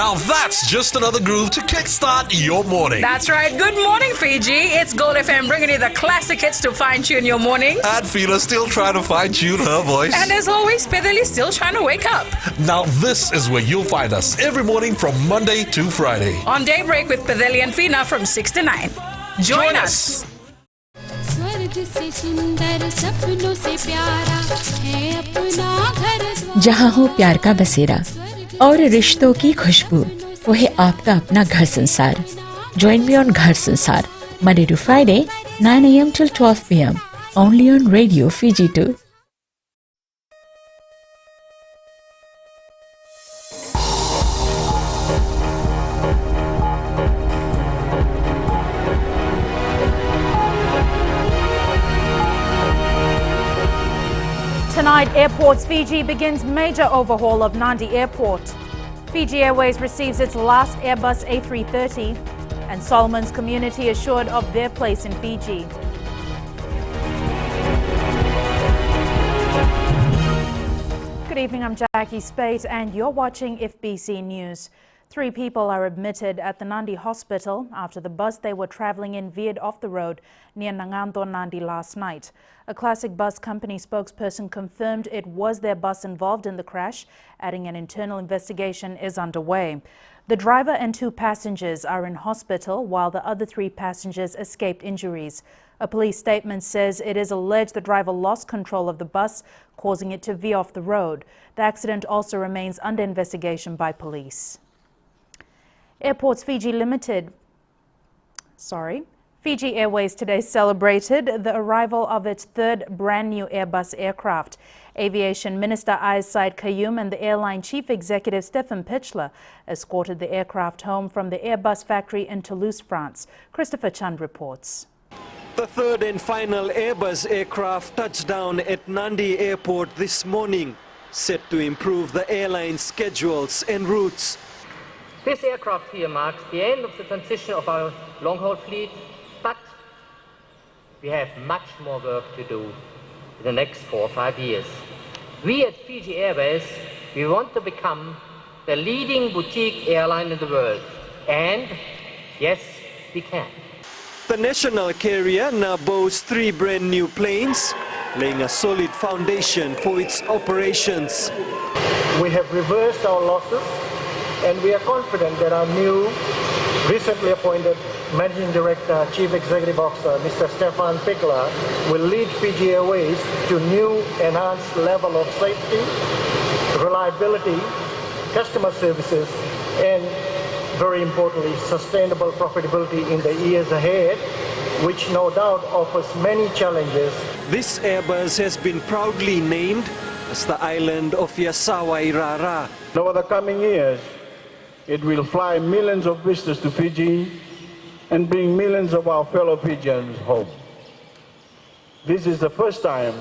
Now that's just another groove to kickstart your morning. That's right. Good morning, Fiji. It's Gold FM bringing you the classic hits to fine-tune your morning. And Fila still trying to fine-tune her voice. And as always, Pedali still trying to wake up. Now this is where you'll find us every morning from Monday to Friday. On Daybreak with Pedali and Fina from 6 to 9. Join us. जहाँ हो प्यार का बसेरा और रिश्तों की खुशबू, वो है आपका अपना घर संसार. Join me on घर संसार, Monday to Friday, 9 a.m. till 12 p.m. only on Radio Fiji 2. Tonight, Airports Fiji begins major overhaul of Nandi Airport. Fiji Airways receives its last Airbus A330, and Solomon's community assured of their place in Fiji. Good evening, I'm Jackie Spate, and you're watching FBC News. 3 people are admitted at the Nandi hospital after the bus they were travelling in veered off the road near Nanganto, Nandi last night. A classic bus company spokesperson confirmed it was their bus involved in the crash, adding an internal investigation is underway. The driver and 2 passengers are in hospital, while the other 3 passengers escaped injuries. A police statement says it is alleged the driver lost control of the bus, causing it to veer off the road. The accident also remains under investigation by police. Airports Fiji Fiji Airways today celebrated the arrival of its 3rd brand new Airbus aircraft. Aviation Minister Ais Said Qayyum and the airline chief executive Stefan Pichler escorted the aircraft home from the Airbus factory in Toulouse, France. Christopher Chand reports. The 3rd and final Airbus aircraft touched down at Nandi Airport this morning, set to improve the airline's schedules and routes. This aircraft here marks the end of the transition of our long-haul fleet, but we have much more work to do in the next 4 or 5 years. We at Fiji Airways, we want to become the leading boutique airline in the world. And yes, we can. The national carrier now boasts 3 brand new planes, laying a solid foundation for its operations. We have reversed our losses, and we are confident that our new, recently appointed Managing Director, Chief Executive Officer, Mr. Stefan Pichler, will lead Fiji Airways to new enhanced level of safety, reliability, customer services, and very importantly, sustainable profitability in the years ahead, which no doubt offers many challenges. This Airbus has been proudly named as the island of Yasawa Irara. Over the coming years, it will fly millions of visitors to Fiji and bring millions of our fellow Fijians home. This is the first time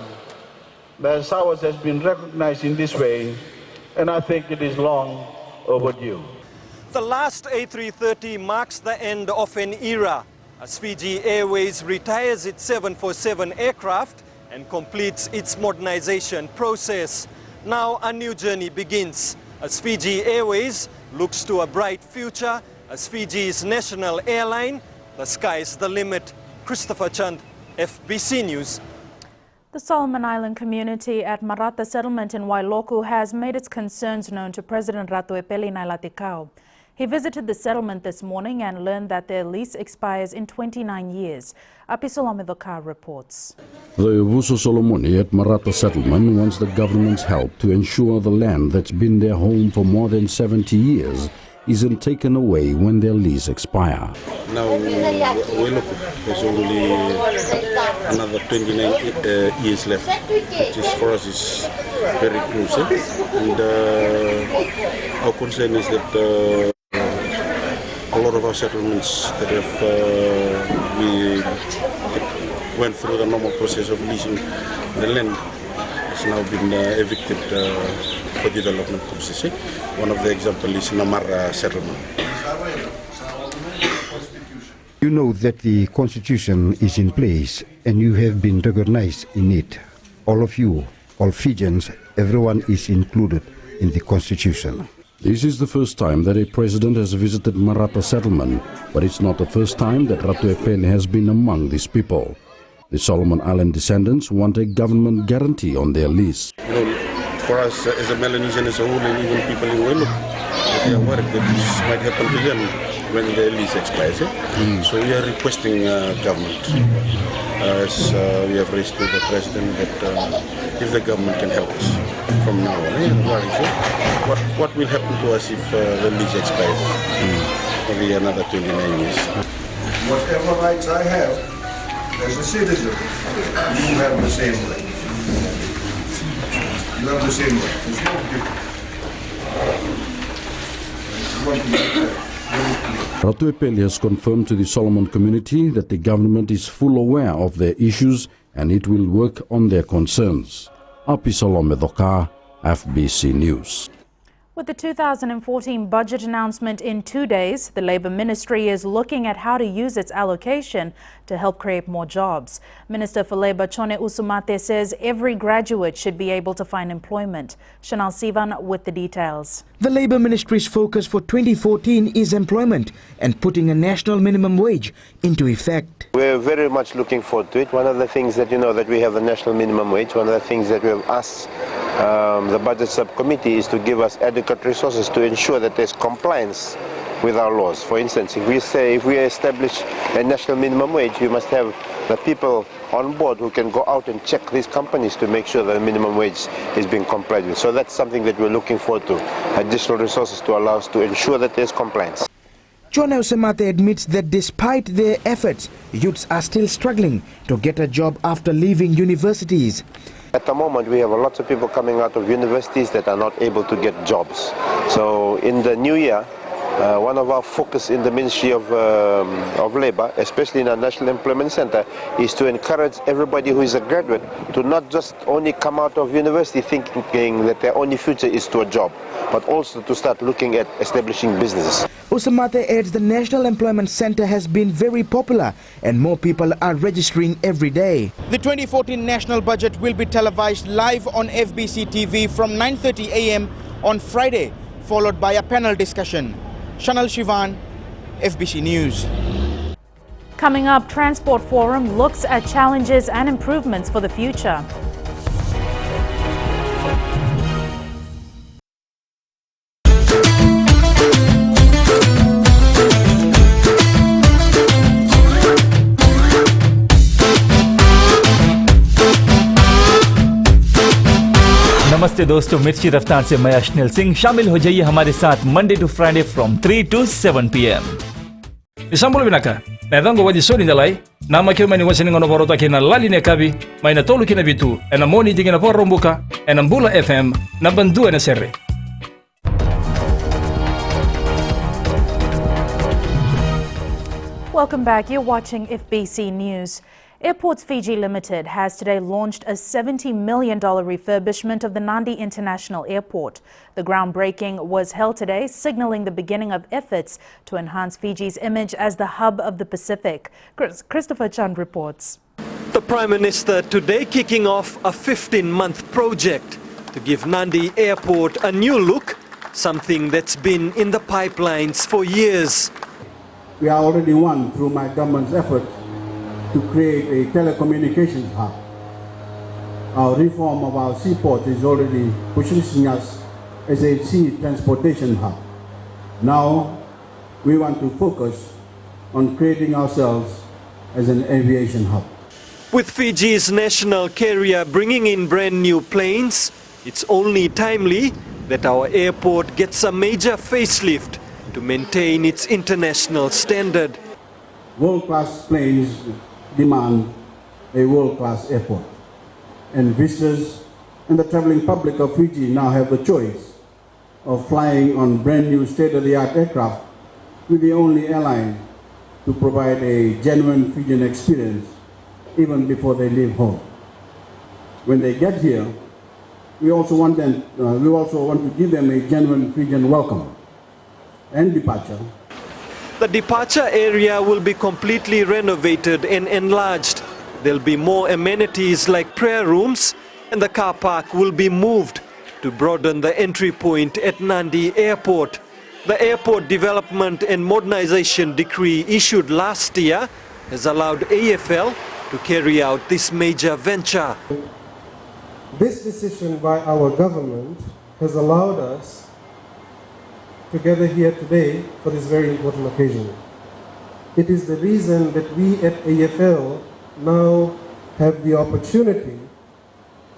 that SAWAS has been recognized in this way, and I think it is long overdue. The last A330 marks the end of an era as Fiji Airways retires its 747 aircraft and completes its modernization process. Now a new journey begins as Fiji Airways looks to a bright future as Fiji's national airline. The sky's the limit. Christopher Chand, FBC News. The Solomon Island community at Marata settlement in Wailoku has made its concerns known to President Ratu Epeli Nailatikau. He visited the settlement this morning and learned that their lease expires in 29 years. Apisolamidokar reports. The Wusu Solomoni at Marata settlement wants the government's help to ensure the land that's been their home for more than 70 years isn't taken away when their lease expire. Now, there's only another 29 years left, which is for us is very crucial. And our concern is that a lot of our settlements that have we went through the normal process of leasing the land has now been evicted for development purposes. One of the examples is Namara settlement. You know that the constitution is in place and you have been recognized in it. All of you, all Fijians, everyone is included in the constitution. This is the first time that a president has visited Maratha settlement, but it's not the first time that Ratu Epele has been among these people. The Solomon Island descendants want a government guarantee on their lease. For us as a Melanesian as a whole, and even people in Welluk, they are worried that this might happen to them when their lease expires. So we are requesting government, as we have raised to the president, that if the government can help us from now on. What will happen to us if the lease expires? Maybe another 29 years. Whatever rights I have as a citizen, you have the same rights. You have the same rights. There's no difference. Ratu Epele has confirmed to the Solomon community that the government is full aware of their issues and it will work on their concerns. Api Salome Doka, FBC News. With the 2014 budget announcement in 2 days, the Labour Ministry is looking at how to use its allocation to help create more jobs. Minister for Labour Chone Usumate says every graduate should be able to find employment. Chanel Sivan with the details. The Labour Ministry's focus for 2014 is employment and putting a national minimum wage into effect. We're very much looking forward to it. One of the things that that we have the national minimum wage, one of the things that we have asked the budget subcommittee is to give us adequate resources to ensure that there's compliance with our laws. For instance, if we establish a national minimum wage, we must have the people on board who can go out and check these companies to make sure that the minimum wage is being complied with. So that's something that we're looking forward to, additional resources to allow us to ensure that there's compliance. Chone Usumate admits that despite their efforts, youths are still struggling to get a job after leaving universities. At the moment, we have lots of people coming out of universities that are not able to get jobs. So in the new year, one of our focus in the Ministry of Labour, especially in our National Employment Centre, is to encourage everybody who is a graduate to not just only come out of university thinking that their only future is to a job, but also to start looking at establishing businesses. Usumate adds the National Employment Centre has been very popular and more people are registering every day. The 2014 national budget will be televised live on FBCTV from 9:30 a.m. on Friday, followed by a panel discussion. Chanel Shivan, FBC News. Coming up, Transport Forum looks at challenges and improvements for the future. नमस्ते दोस्तों, मिर्ची रफ्तार से मैं अश्निल सिंह। शामिल हो जाइए हमारे साथ Monday to Friday from 3 to 7 PM. Isambul binaka. Nadhango waji soni dalai. Nama kyo mani wasini ngono borota kina lali ne kabi. Maina tolu kina bitu. Ena moni dingina porombuka. Ena mbula FM. Na bandu ena serre. Welcome back. You're watching FBC News. Airports Fiji Limited has today launched a $70 million refurbishment of the Nandi International Airport. The groundbreaking was held today, signaling the beginning of efforts to enhance Fiji's image as the hub of the Pacific. Christopher Chand reports. The Prime Minister today kicking off a 15-month project to give Nandi Airport a new look, something that's been in the pipelines for years. We are already one through my government's efforts to create a telecommunications hub. Our reform of our seaport is already positioning us as a sea transportation hub. Now we want to focus on creating ourselves as an aviation hub. With Fiji's national carrier bringing in brand new planes, it's only timely that our airport gets a major facelift to maintain its international standard. World-class planes demand a world-class airport. And visitors and the traveling public of Fiji now have the choice of flying on brand new state-of-the-art aircraft with the only airline to provide a genuine Fijian experience even before they leave home. When they get here, we also want to give them a genuine Fijian welcome and departure. The departure area will be completely renovated and enlarged. There'll be more amenities like prayer rooms, and the car park will be moved to broaden the entry point at Nandi Airport. The Airport Development and Modernization Decree issued last year has allowed AFL to carry out this major venture. This decision by our government has allowed us to gather here today for this very important occasion. It is the reason that we at AFL now have the opportunity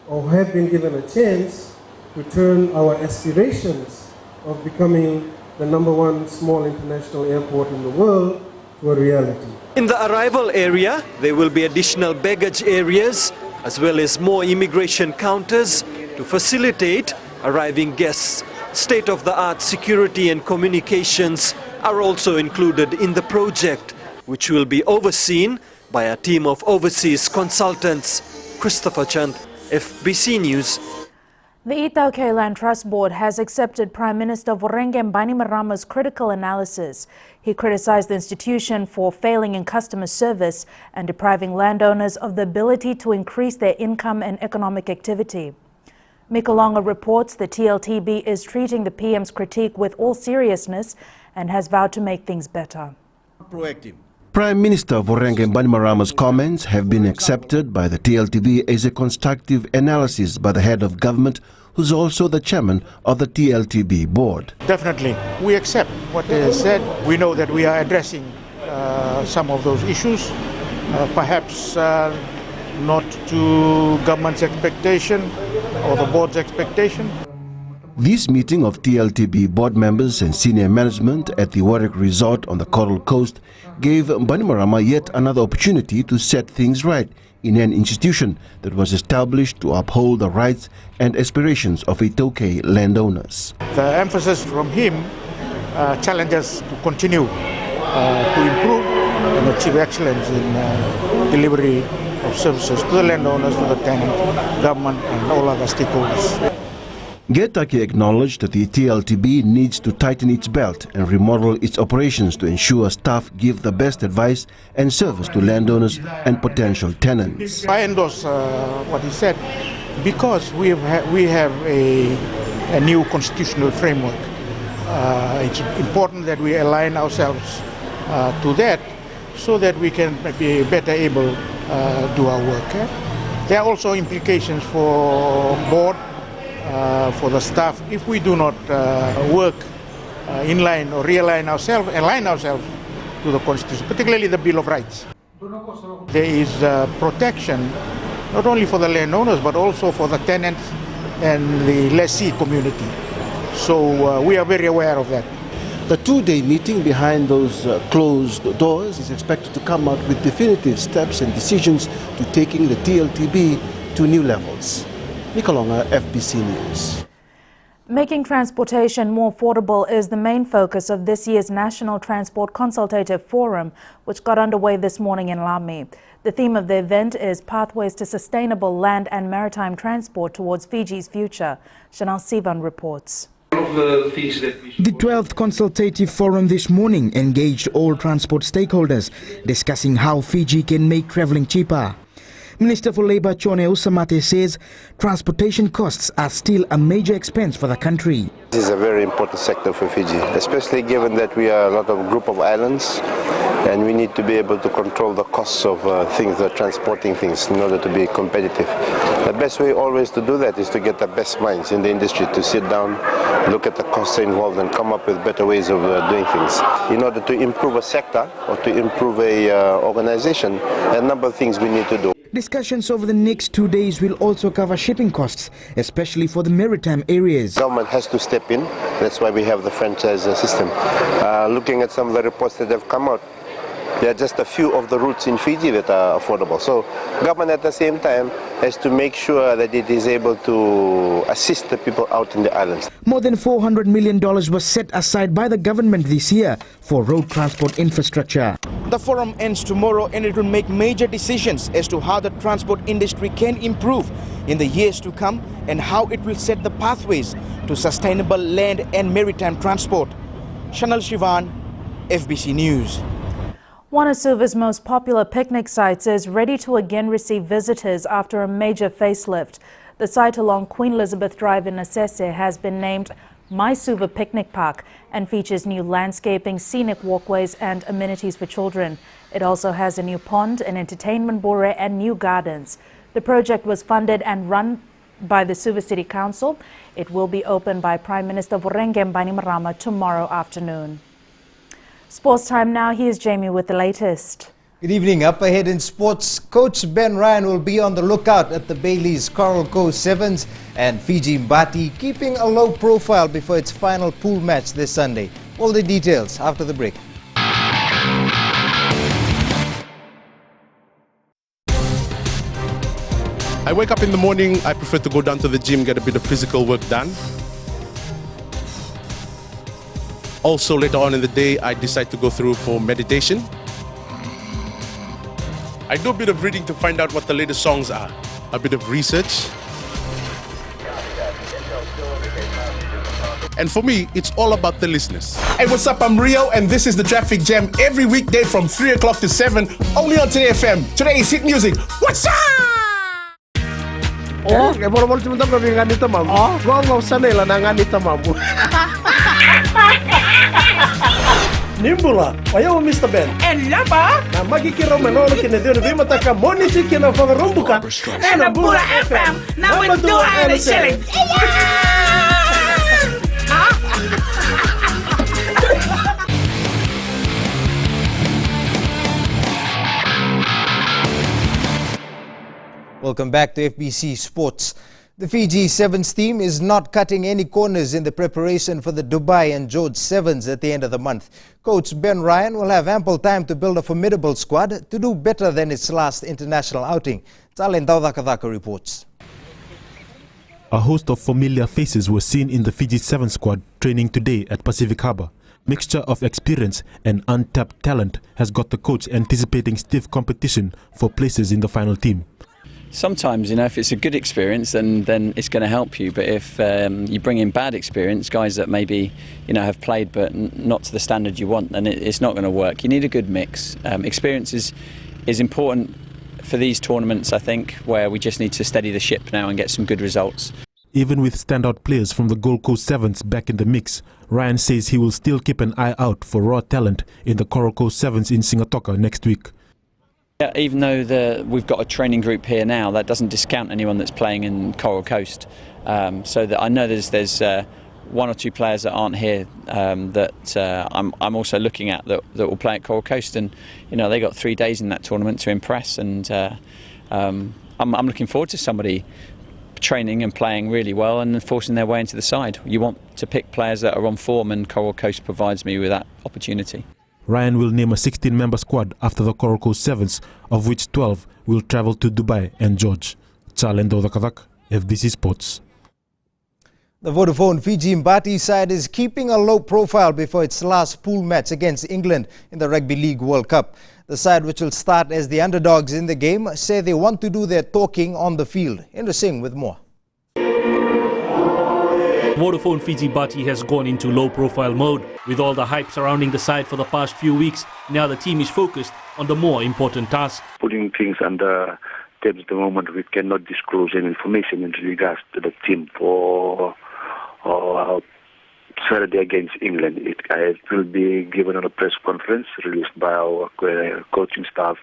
or have been given a chance to turn our aspirations of becoming the #1 small international airport in the world to a reality. In the arrival area, there will be additional baggage areas as well as more immigration counters to facilitate arriving guests. State-of-the-art security and communications are also included in the project, which will be overseen by a team of overseas consultants. Christopher Chand, FBC News. The Itaukei Land Trust Board has accepted Prime Minister Voreqe Bainimarama's critical analysis. He criticized the institution for failing in customer service and depriving landowners of the ability to increase their income and economic activity. Mikalonga reports the TLTB is treating the PM's critique with all seriousness and has vowed to make things better. Proactive. Prime Minister Voreqe Bainimarama's comments have been accepted by the TLTB as a constructive analysis by the head of government, who's also the chairman of the TLTB board. Definitely, we accept what they have said. We know that we are addressing some of those issues, perhaps not to government's expectation or the board's expectation. This meeting of TLTB board members and senior management at the Warwick Resort on the Coral Coast gave Bainimarama yet another opportunity to set things right in an institution that was established to uphold the rights and aspirations of Itaukei landowners. The emphasis from him challenges to continue to improve and achieve excellence in delivery of services to the landowners, to the tenant, government and all other stakeholders. Getaki acknowledged that the TLTB needs to tighten its belt and remodel its operations to ensure staff give the best advice and service to landowners and potential tenants. I endorse what he said because we have a new constitutional framework. It's important that we align ourselves to that so that we can be better able to do our work. There are also implications for board, for the staff, if we do not work in line or align ourselves to the Constitution, particularly the Bill of Rights. There is protection not only for the landowners but also for the tenants and the lessee community. So we are very aware of that. The two-day meeting behind those closed doors is expected to come out with definitive steps and decisions to taking the TLTB to new levels. Mikalonga, FBC News. Making transportation more affordable is the main focus of this year's National Transport Consultative Forum, which got underway this morning in Lami. The theme of the event is Pathways to Sustainable Land and Maritime Transport Towards Fiji's Future. Chanel Sivan reports. The 12th Consultative Forum this morning engaged all transport stakeholders, discussing how Fiji can make travelling cheaper. Minister for Labour Chone Usamate says transportation costs are still a major expense for the country. This is a very important sector for Fiji, especially given that we are a lot of group of islands and we need to be able to control the costs of transporting things in order to be competitive. The best way always to do that is to get the best minds in the industry to sit down, look at the costs involved and come up with better ways of doing things. In order to improve a sector or to improve a organization, a number of things we need to do. Discussions over the next 2 days will also cover shipping costs, especially for the maritime areas. Government has to step in. That's why we have the franchise system. Looking at some of the reports that have come out, there are just a few of the routes in Fiji that are affordable. So government at the same time has to make sure that it is able to assist the people out in the islands. More than $400 million was set aside by the government this year for road transport infrastructure. The forum ends tomorrow and it will make major decisions as to how the transport industry can improve in the years to come and how it will set the pathways to sustainable land and maritime transport. Chanel Shivan, FBC News. One of Suva's most popular picnic sites is ready to again receive visitors after a major facelift. The site along Queen Elizabeth Drive in Assese has been named My Suva Picnic Park and features new landscaping, scenic walkways and amenities for children. It also has a new pond, an entertainment bore and new gardens. The project was funded and run by the Suva City Council. It will be opened by Prime Minister Vorengem Bainimarama tomorrow afternoon. Sports time now. Here's Jamie with the latest. Good evening. Up ahead in sports, Coach Ben Ryan will be on the lookout at the Bailey's Coral Coast Sevens, and Fiji Mbati keeping a low profile before its final pool match this Sunday. All the details after the break. I wake up in the morning, I prefer to go down to the gym, get a bit of physical work done. Also, later on in the day, I decide to go through for meditation. I do a bit of reading to find out what the latest songs are, a bit of research. And for me, it's all about the listeners. Hey, what's up? I'm Rio, and this is the Traffic Jam every weekday from 3 o'clock to 7, only on Today FM. Today's hit music. What's up? Oh, kaya mo cuma tahu kami nganita mamu. Oh, gua nggak usah nih lah nganita mamu. Nimbula, ayo Mr. Ben. Enapa? Na magikiro manolo kinadio na bima taka moni si kina fanga rumbuka. Na Bula FM. Na madua ana selling. Welcome back to FBC Sports. The Fiji Sevens team is not cutting any corners in the preparation for the Dubai and George Sevens at the end of the month. Coach Ben Ryan will have ample time to build a formidable squad to do better than its last international outing. Talen Daudakadaka reports. A host of familiar faces were seen in the Fiji Sevens squad training today at Pacific Harbour. Mixture of experience and untapped talent has got the coach anticipating stiff competition for places in the final team. Sometimes, if it's a good experience, then it's going to help you. But if you bring in bad experience, guys that maybe have played but not to the standard you want, then it's not going to work. You need a good mix. Experience is important for these tournaments, I think, where we just need to steady the ship now and get some good results. Even with standout players from the Gold Coast Sevens back in the mix, Ryan says he will still keep an eye out for raw talent in the Coral Coast Sevens in Singatoka next week. Yeah, even though we've got a training group here now, that doesn't discount anyone that's playing in Coral Coast. So that I know there's one or two players that aren't here that I'm also looking at that will play at Coral Coast, and they got 3 days in that tournament to impress, and I'm looking forward to somebody training and playing really well and forcing their way into the side. You want to pick players that are on form, and Coral Coast provides me with that opportunity. Ryan will name a 16-member squad after the Coral Coast Sevens, of which 12 will travel to Dubai and George. Chalendo Dakadak, FBC Sports. The Vodafone Fiji Mbati side is keeping a low profile before its last pool match against England in the Rugby League World Cup. The side, which will start as the underdogs in the game, say they want to do their talking on the field. Indra Singh with more. Vodafone Fiji Mbati has gone into low-profile mode. With all the hype surrounding the side for the past few weeks, now the team is focused on the more important task. Putting things under tabs at the moment, we cannot disclose any information in regards to the team for Saturday against England. It will be given on a press conference released by our coaching staff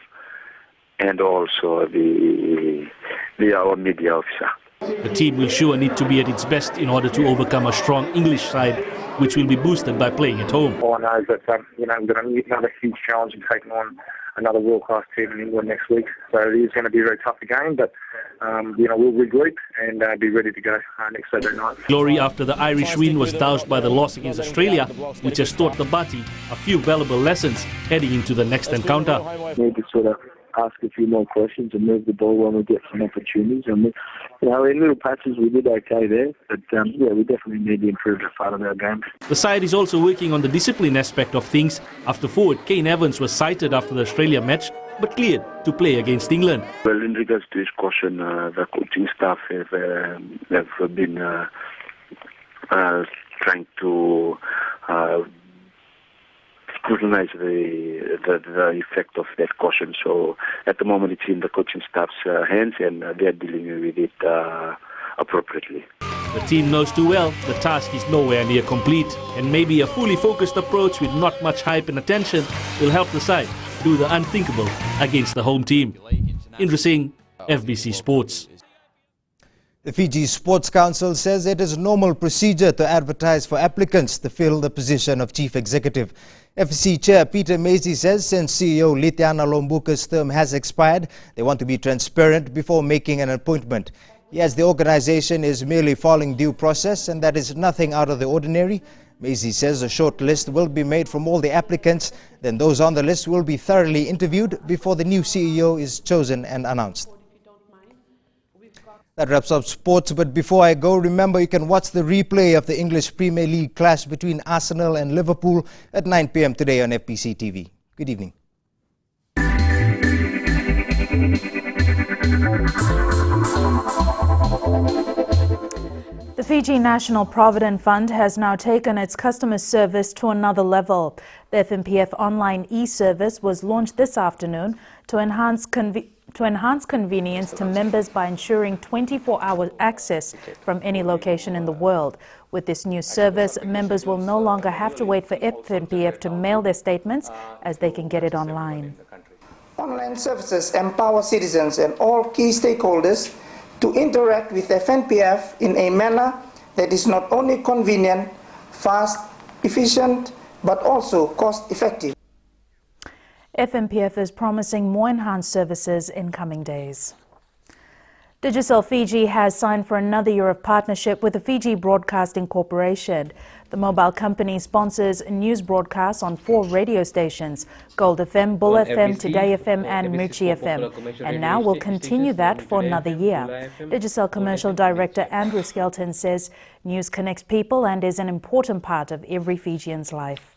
and also our media officer. The team will sure need to be at its best in order to overcome a strong English side, which will be boosted by playing at home. All I know is that we're going to meet another huge challenge in taking on another world-class team in England next week. So it is going to be a very tough game, but we'll regroup and be ready to go next Saturday night. Glory after the Irish win was doused by the loss against Australia, which has taught the Mbati a few valuable lessons heading into the next encounter. We need to sort of ask a few more questions and move the ball when we get some opportunities. And in little patches we did okay there, but we definitely need to improve that part of our game. The side is also working on the discipline aspect of things after forward Kane Evans was cited after the Australia match but cleared to play against England. Well, in regards to his caution, the coaching staff have been trying to scrutinize the effect of that caution. So at the moment it's in the coaching staff's hands, and they are dealing with it appropriately. The team knows too well the task is nowhere near complete, and maybe a fully focused approach with not much hype and attention will help the side do the unthinkable against the home team. Indra Singh, FBC Sports. The Fiji Sports Council says it is normal procedure to advertise for applicants to fill the position of Chief Executive. FBC Chair Peter Macy says since CEO Litiana Lombuka's term has expired, they want to be transparent before making an appointment. Yes, the organization is merely following due process and that is nothing out of the ordinary. Macy says a short list will be made from all the applicants, then those on the list will be thoroughly interviewed before the new CEO is chosen and announced. That wraps up sports, but before I go, remember you can watch the replay of the English Premier League clash between Arsenal and Liverpool at 9 p.m. today on FBCTV. Good evening. The Fiji National Provident Fund has now taken its customer service to another level. The FNPF online e-service was launched this afternoon to enhance convenience to members by ensuring 24-hour access from any location in the world. With this new service, members will no longer have to wait for FNPF to mail their statements, as they can get it online. Online services empower citizens and all key stakeholders to interact with FNPF in a manner that is not only convenient, fast, efficient, but also cost-effective. FNPF is promising more enhanced services in coming days. Digicel Fiji has signed for another year of partnership with the Fiji Broadcasting Corporation. The mobile company sponsors news broadcasts on 4 radio stations: Gold FM, Bull FM, Today FM and Mirchi FM. And now will continue that for another year. Digicel Commercial Director Andrew Skelton says news connects people and is an important part of every Fijian's life.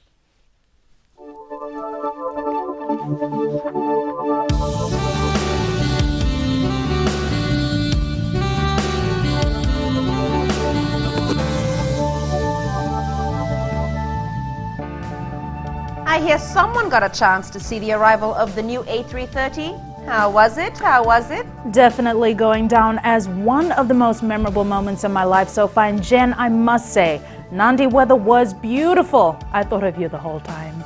I hear someone got a chance to see the arrival of the new A330. How was it? How was it? Definitely going down as one of the most memorable moments in my life so far. And Jen, I must say, Nandi weather was beautiful. I thought of you the whole time.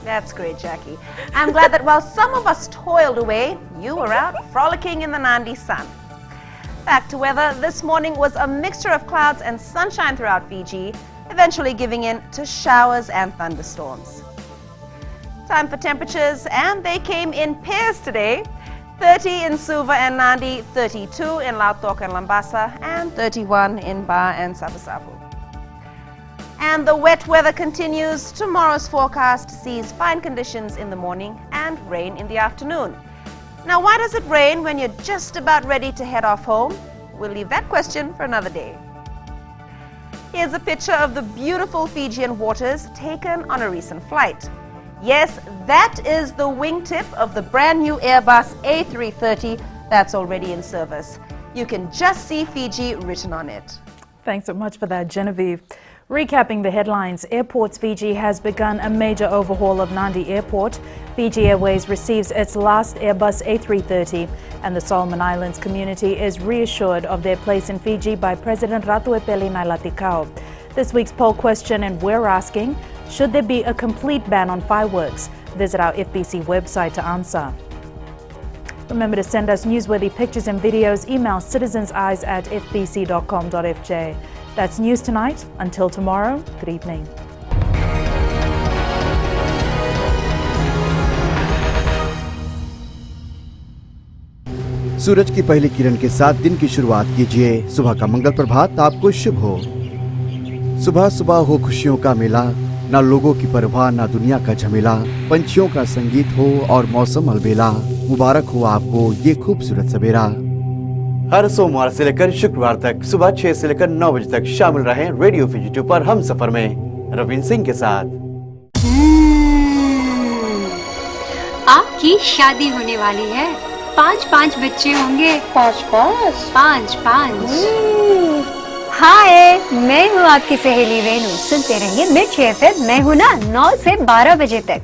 That's great, Jackie. I'm glad that while some of us toiled away, you were out frolicking in the Nandi sun. Back to weather, this morning was a mixture of clouds and sunshine throughout Fiji, eventually giving in to showers and thunderstorms. Time for temperatures, and they came in pairs today. 30 in Suva and Nandi, 32 in Lautoka and Lambasa, and 31 in Ba and Savusavu. And the wet weather continues. Tomorrow's forecast sees fine conditions in the morning and rain in the afternoon. Now, why does it rain when you're just about ready to head off home? We'll leave that question for another day. Here's a picture of the beautiful Fijian waters taken on a recent flight. Yes, that is the wingtip of the brand new Airbus A330 that's already in service. You can just see Fiji written on it. Thanks so much for that, Genevieve. Recapping the headlines, Airports Fiji has begun a major overhaul of Nandi Airport. Fiji Airways receives its last Airbus A330, and the Solomon Islands community is reassured of their place in Fiji by President Ratuepeli Nailatikau. This week's poll question, and we're asking, should there be a complete ban on fireworks? Visit our FBC website to answer. Remember to send us newsworthy pictures and videos. Email citizenseyes@fbc.com.fj. That's news tonight. Until tomorrow, good evening. सूरज की पहली किरण के साथ दिन की शुरुआत कीजिए। सुबह का मंगल प्रभात आपको शुभ हो। सुबह सुबह हो खुशियों का मेला, ना लोगों की परवाह ना दुनिया का झमेला। पंछियों का संगीत हो और मौसम अलबेला। मुबारक हो आपको ये खूबसूरत सवेरा। हर सोमवार से लेकर शुक्रवार तक सुबह 6 से लेकर 9 बजे तक शामिल रहें रेडियो फिजी 2 पर हम सफर में रविंद्र सिंह के साथ। आपकी शादी होने वाली है, 5 बच्चे होंगे। 5 हाय, मैं हूँ आपकी सहेली रेनू। सुनते रहिए मिर्ची एफएम। मैं हूँ ना 9 से 12 बजे तक।